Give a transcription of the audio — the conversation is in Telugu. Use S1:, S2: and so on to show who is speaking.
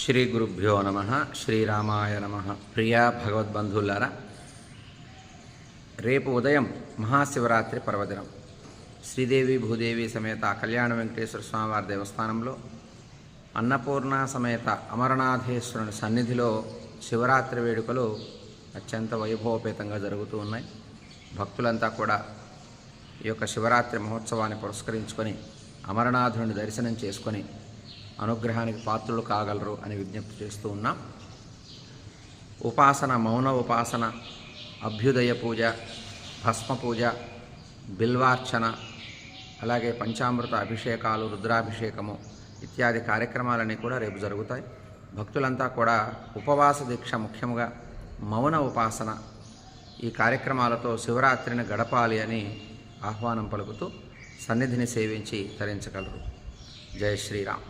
S1: శ్రీ గురుభ్యో నమ. శ్రీరామాయ నమ. ప్రియా భగవద్బంధువులారా, రేపు ఉదయం మహాశివరాత్రి పర్వదినం. శ్రీదేవి భూదేవి సమేత కళ్యాణ వెంకటేశ్వర స్వామివారి దేవస్థానంలో అన్నపూర్ణ సమేత అమరనాథేశ్వరుని సన్నిధిలో శివరాత్రి వేడుకలు అత్యంత వైభవపేతంగా జరుగుతూ ఉన్నాయి. భక్తులంతా కూడా ఈ యొక్క శివరాత్రి మహోత్సవాన్ని పురస్కరించుకొని అమరనాథుని దర్శనం చేసుకొని అనుగ్రహానికి పాత్రులు కాగలరు అని విజ్ఞప్తి చేస్తూ ఉన్నాం. ఉపాసన, మౌన ఉపాసన, అభ్యుదయ పూజ, భస్మ పూజ, బిల్వార్చన, అలాగే పంచామృత అభిషేకాలు, రుద్రాభిషేకము ఇత్యాది కార్యక్రమాలన్నీ కూడా రేపు జరుగుతాయి. భక్తులంతా కూడా ఉపవాస దీక్ష, ముఖ్యంగా మౌన ఉపాసన ఈ కార్యక్రమాలతో శివరాత్రిని గడపాలి అని ఆహ్వానం పలుకుతూ సన్నిధిని సేవించి తరించగలరు. జై శ్రీరామ్.